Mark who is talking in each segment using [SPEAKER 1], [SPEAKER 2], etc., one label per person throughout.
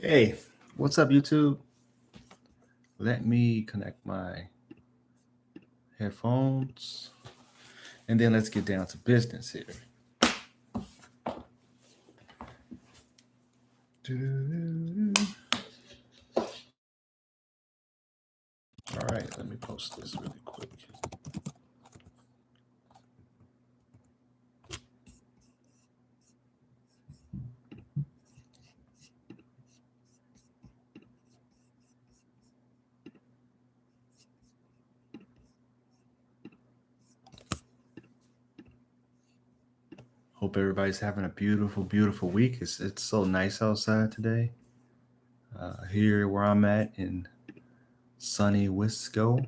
[SPEAKER 1] Hey, what's up, YouTube? Let me connect my headphones and then let's get down to business here. All right, let me post this really quick. Hope everybody's having a beautiful, beautiful week. It's so nice outside today. Here where I'm at in sunny Wisco.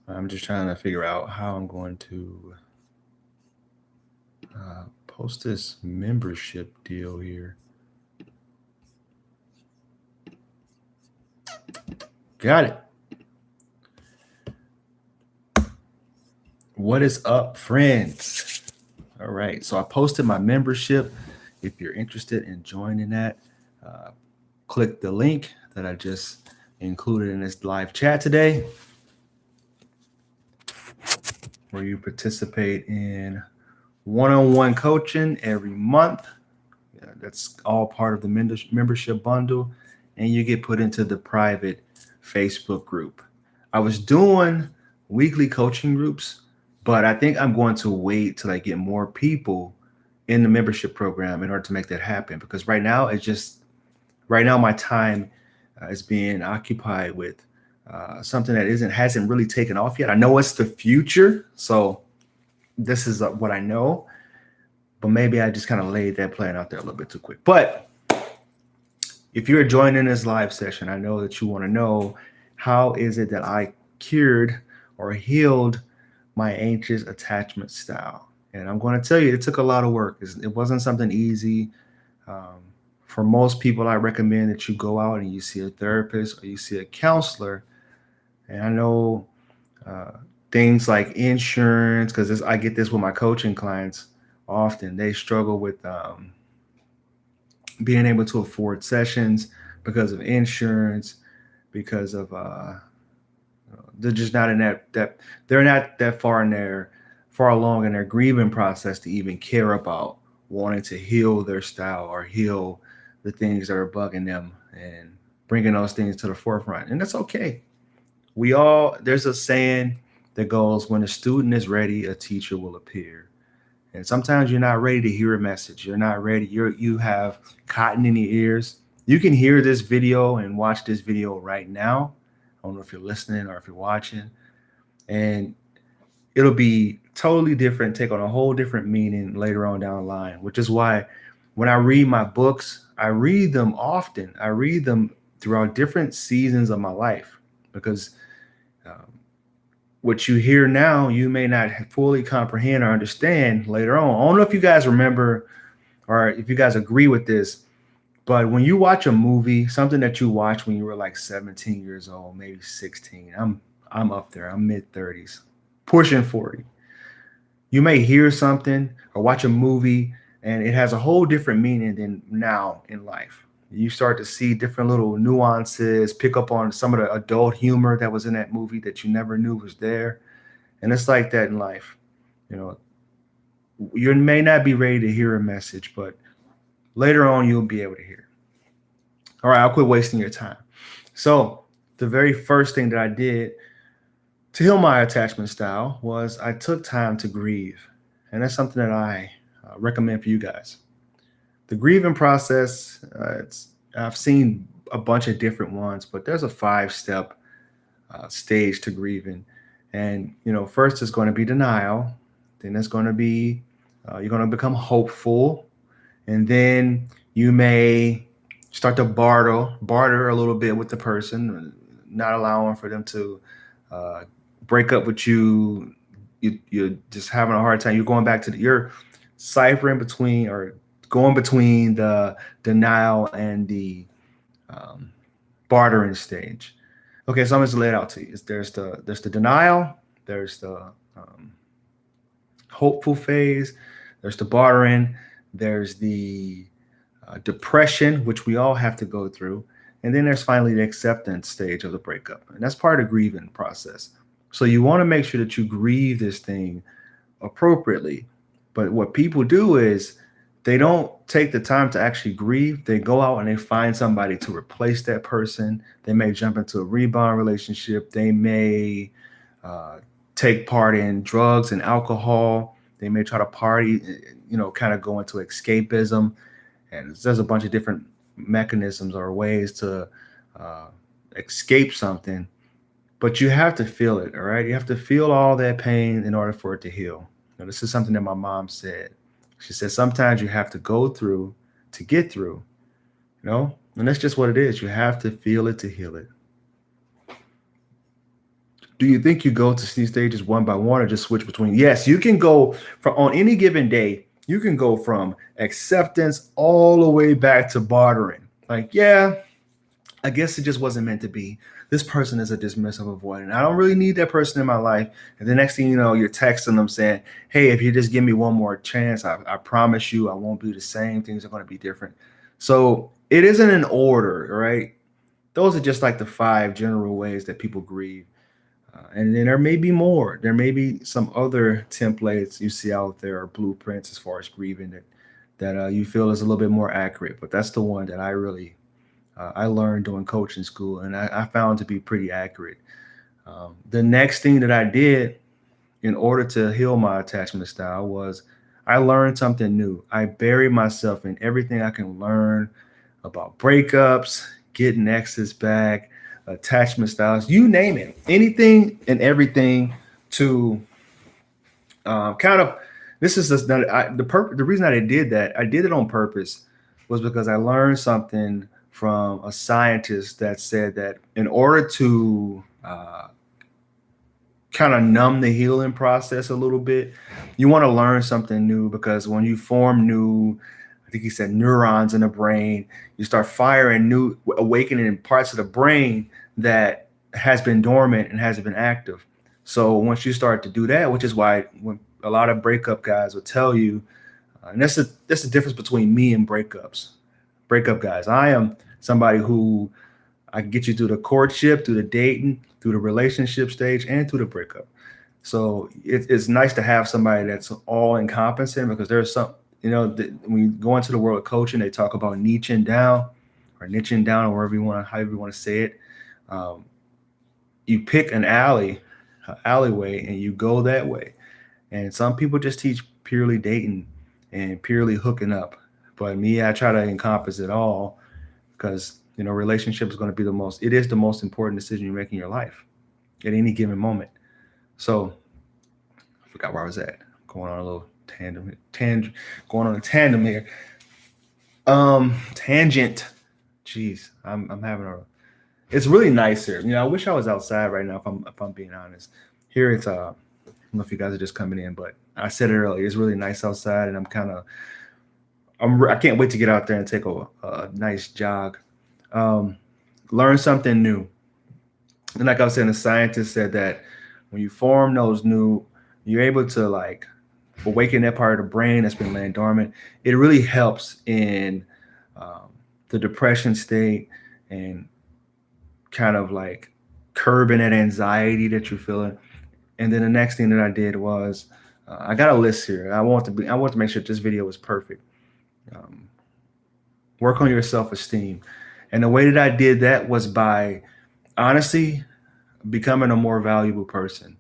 [SPEAKER 1] I'm just trying to figure out how I'm going to post this membership deal here. Got it. What is up, friends? All right, so I posted my membership. If you're interested in joining that, click the link that I just included in this live chat today, where you participate in one-on-one coaching every month. That's all part of the membership bundle, and you get put into the private Facebook group. I was doing weekly coaching groups, but I think I'm going to wait till I get more people in the membership program in order to make that happen. Because right now my time is being occupied with something that hasn't really taken off yet. I know it's the future, so this is what I know, but maybe I just kind of laid that plan out there a little bit too quick. But if you're joining this live session, I know that you want to know, how is it that I cured or healed my anxious attachment style? And I'm going to tell you, it took a lot of work. It wasn't something easy. For most people, I recommend that you go out and you see a therapist or you see a counselor. And I know things like insurance, because I get this with my coaching clients often. They struggle with being able to afford sessions because of insurance, because of they're just not in that they're not that far along in their grieving process to even care about wanting to heal their style or heal the things that are bugging them and bringing those things to the forefront. And that's okay. There's a saying that goes, when a student is ready, a teacher will appear. And sometimes you're not ready to hear a message. You're not ready. You have cotton in your ears. You can hear this video and watch this video right now. I don't know if you're listening or if you're watching. And it'll be totally different, take on a whole different meaning later on down the line, which is why when I read my books, I read them often. I read them throughout different seasons of my life, because what you hear now, you may not fully comprehend or understand later on. I don't know if you guys remember or if you guys agree with this, but when you watch a movie, something that you watched when you were like 17 years old, maybe 16, I'm up there, I'm mid-30s, pushing 40. You may hear something or watch a movie and it has a whole different meaning than now in life. You start to see different little nuances, pick up on some of the adult humor that was in that movie that you never knew was there. And it's like that in life. You know, you may not be ready to hear a message, but later on you'll be able to hear. All right, I'll quit wasting your time. So the very first thing that I did to heal my attachment style was I took time to grieve. And that's something that I recommend for you guys. The grieving process, I've seen a bunch of different ones, but there's a 5-step stage to grieving. And, first is going to be denial. Then it's going to be, you're going to become hopeful. And then you may start to barter a little bit with the person, not allowing for them to break up with you. You're just having a hard time. You're going back to you're ciphering between or going between the denial and the bartering stage. Okay, so I'm just lay it out to you. There's the denial, there's the hopeful phase, there's the bartering, there's the depression, which we all have to go through. And then there's finally the acceptance stage of the breakup. And that's part of the grieving process. So you want to make sure that you grieve this thing appropriately. But what people do is they don't take the time to actually grieve. They go out and they find somebody to replace that person. They may jump into a rebound relationship. They may uh, take part in drugs and alcohol. They may try to party, kind of go into escapism. And there's a bunch of different mechanisms or ways to uh, escape something. But you have to feel it, all right? You have to feel all that pain in order for it to heal. Now, this is something that my mom said. She said, sometimes you have to go through to get through, And that's just what it is. You have to feel it to heal it. Do you think you go to these stages one by one or just switch between? Yes, you can go on any given day. You can go from acceptance all the way back to bartering. Like, yeah, I guess it just wasn't meant to be. This person is a dismissive avoidant. I don't really need that person in my life. And the next thing you know, you're texting them saying, hey, if you just give me one more chance, I promise you I won't be the same. Things are going to be different. So it isn't an order, right? Those are just like the 5 general ways that people grieve. And then there may be more. There may be some other templates you see out there or blueprints as far as grieving that you feel is a little bit more accurate. But that's the one that I really I learned doing coaching school, and I found to be pretty accurate. The next thing that I did in order to heal my attachment style was I learned something new. I buried myself in everything I can learn about breakups, getting exes back, attachment styles, you name it, anything and everything to kind of, this is just the reason I did that, I did it on purpose, was because I learned something from a scientist that said that in order to kind of numb the healing process a little bit, you want to learn something new, because when you form new, I think he said, neurons in the brain, you start firing new, awakening parts of the brain that has been dormant and hasn't been active. So once you start to do that, which is why when a lot of breakup guys will tell you, and that's the difference between me and breakup guys. I am somebody who, I can get you through the courtship, through the dating, through the relationship stage, and through the breakup. So it's nice to have somebody that's all encompassing, because there's some, when you go into the world of coaching, they talk about niching down, or however you want to say it. You pick an alleyway, and you go that way. And some people just teach purely dating and purely hooking up. But me, I try to encompass it all, because relationship is going to be the most important decision you make in your life at any given moment. So I forgot where I was at. Going on a little tandem here. Tangent. Jeez, I'm having it's really nice here. I wish I was outside right now, if I'm being honest. Here it's I don't know if you guys are just coming in, but I said it earlier, it's really nice outside, and I can't wait to get out there and take a nice jog. Learn something new. And like I was saying, the scientist said that when you form those new, you're able to awaken that part of the brain that's been laying dormant. It really helps in the depression state, and kind of curbing that anxiety that you're feeling. And then the next thing that I did was I got a list here. I want to make sure this video was perfect. Work on your self-esteem. And the way that I did that was by honestly becoming a more valuable person.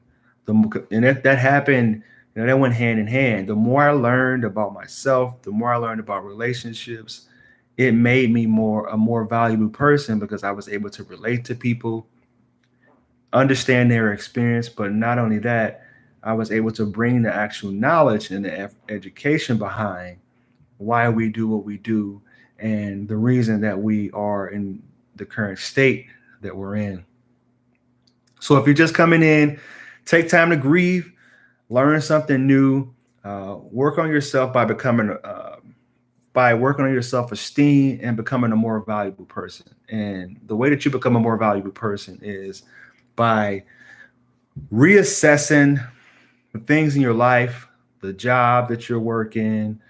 [SPEAKER 1] And that happened, that went hand in hand. The more I learned about myself, the more I learned about relationships, it made me a more valuable person, because I was able to relate to people, understand their experience. But not only that, I was able to bring the actual knowledge and the education behind why we do what we do, and the reason that we are in the current state that we're in. So if you're just coming in, take time to grieve, learn something new, work on yourself by working on your self-esteem and becoming a more valuable person. And the way that you become a more valuable person is by reassessing the things in your life, the job that you're working.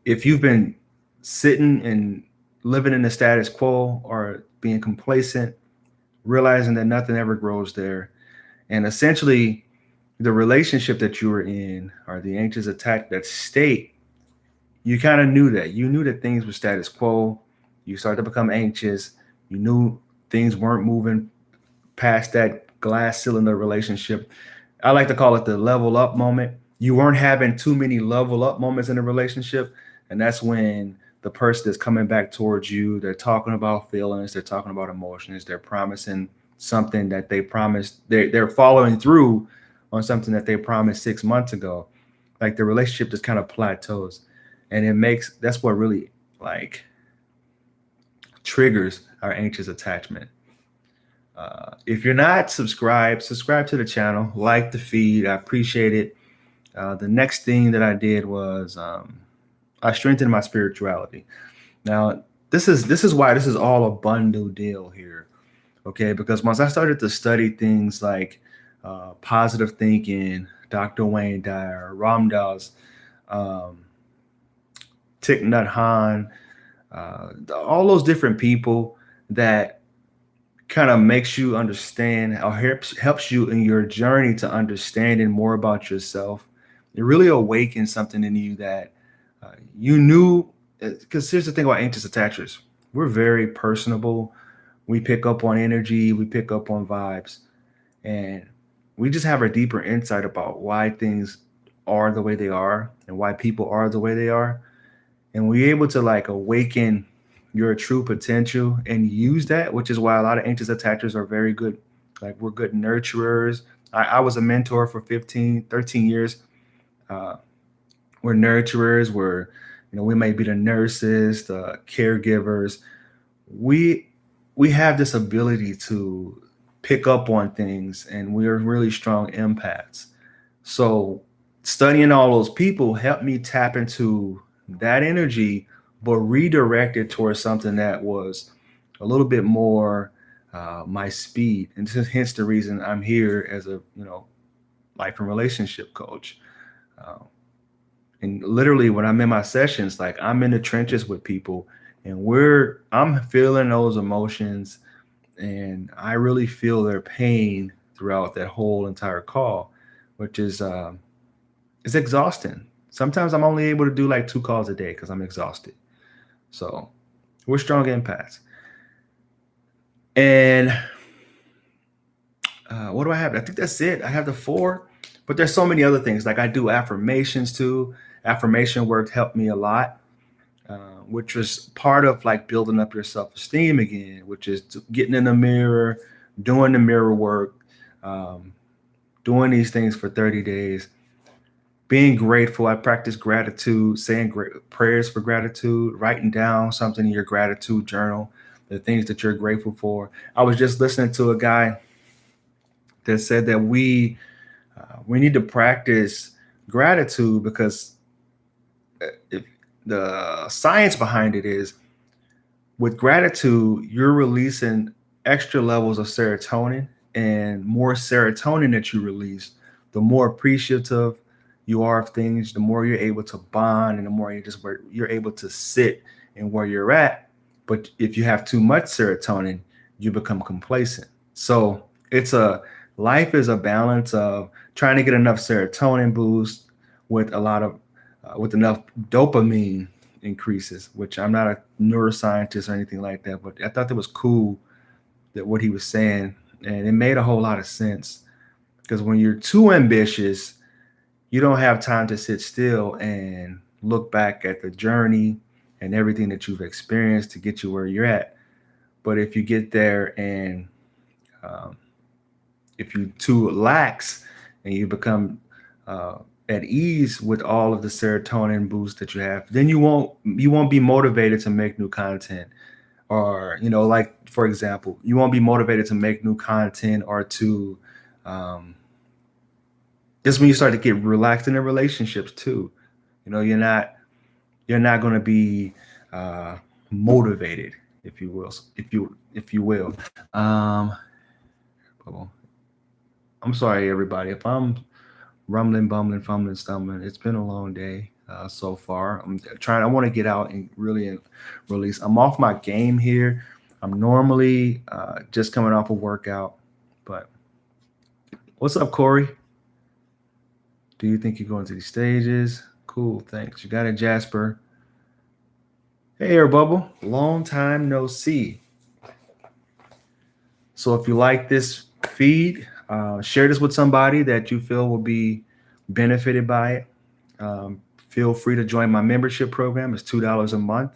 [SPEAKER 1] If you've been sitting and living in the status quo or being complacent, realizing that nothing ever grows there. And essentially, the relationship that you were in or the anxious attack, that state, you kind of knew that. You knew that things were status quo. You started to become anxious. You knew things weren't moving past that glass cylinder relationship. I like to call it the level up moment. You weren't having too many level up moments in a relationship. And that's when the person is coming back towards you. They're talking about feelings, they're talking about emotions, they're promising something that they promised. They're following through on something that they promised 6 months ago. Like the relationship just kind of plateaus. And it makes that's what really like triggers our anxious attachment. If you're not subscribed, subscribe to the channel, like the feed. I appreciate it. The next thing that I did was I strengthened my spirituality. Now, this is why this is all a bundle deal here, okay? Because once I started to study things like positive thinking, Dr. Wayne Dyer, Ram Dass, um, Thich Nhat Hanh, all those different people that kind of makes you understand or helps you in your journey to understanding more about yourself. It really awakens something in you that you knew. Because here's the thing about anxious attachers: we're very personable. We pick up on energy. We pick up on vibes, and we just have a deeper insight about why things are the way they are and why people are the way they are. And we're able to like awaken your true potential and use that, which is why a lot of anxious attachers are very good. Like we're good nurturers. I was a mentor for 15, 13 years. Uh, we're nurturers. We may be the nurses, the caregivers. We we have this ability to pick up on things, and we're really strong empaths. So studying all those people helped me tap into that energy, but redirect it towards something that was a little bit more my speed. And this is hence the reason I'm here as a life and relationship coach. Uh, and literally, when I'm in my sessions, like I'm in the trenches with people, and I'm feeling those emotions, and I really feel their pain throughout that whole entire call, which is it's exhausting. Sometimes I'm only able to do like 2 calls a day because I'm exhausted. So we're strong empaths. And what do I have? I think that's it. I have the 4, but there's so many other things. Like I do affirmations too. Affirmation work helped me a lot, which was part of like building up your self-esteem again, which is getting in the mirror, doing the mirror work, um, doing these things for 30 days, being grateful. I practice gratitude, saying great prayers for gratitude, writing down something in your gratitude journal, the things that you're grateful for. I was just listening to a guy that said that we need to practice gratitude because if the science behind it is with gratitude, you're releasing extra levels of serotonin, and more serotonin that you release, the more appreciative you are of things, the more you're able to bond, and the more you're able to sit in where you're at. But if you have too much serotonin, you become complacent. So it's a life is a balance of trying to get enough serotonin boost with a lot of with enough dopamine increases, which I'm not a neuroscientist or anything like that, but I thought that was cool that what he was saying, and it made a whole lot of sense because when you're too ambitious, you don't have time to sit still and look back at the journey and everything that you've experienced to get you where you're at. But if you get there and um, if you too lax and you become at ease with all of the serotonin boost that you have, then you won't be motivated to make new content, or like for example, you won't be motivated to make new content or to this when you start to get relaxed in the relationships too. You're not going to be motivated, if you will, if you will. um I'm sorry everybody if I'm rumbling, bumbling, fumbling, stumbling. It's been a long day. so far. I want to get out and really release. I'm off my game here. I'm normally just coming off a workout, but what's up, Corey? Do you think you're going to these stages? Cool, thanks. You got it, Jasper. Hey, Air Bubble. Long time no see. So if you like this feed, share this with somebody that you feel will be benefited by it. Feel free to join my membership program. It's $2 a month,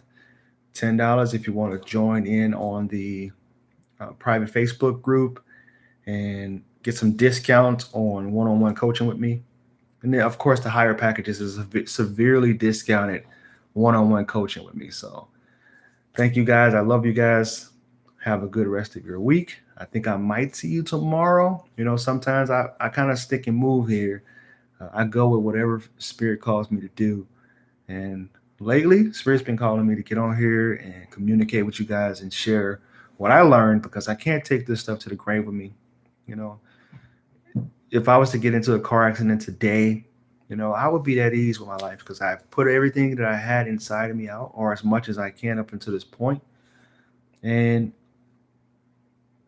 [SPEAKER 1] $10 if you want to join in on the private Facebook group and get some discounts on one-on-one coaching with me. And then, of course, the higher packages is severely discounted one-on-one coaching with me. So thank you guys. I love you guys. Have a good rest of your week. I think I might see you tomorrow. Sometimes I kind of stick and move here. I go with whatever Spirit calls me to do. And lately, Spirit's been calling me to get on here and communicate with you guys and share what I learned, because I can't take this stuff to the grave with me. If I was to get into a car accident today, I would be at ease with my life because I've put everything that I had inside of me out, or as much as I can up until this point, and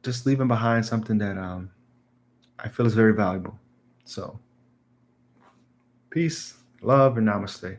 [SPEAKER 1] just leaving behind something that I feel is very valuable. So, peace, love, and namaste.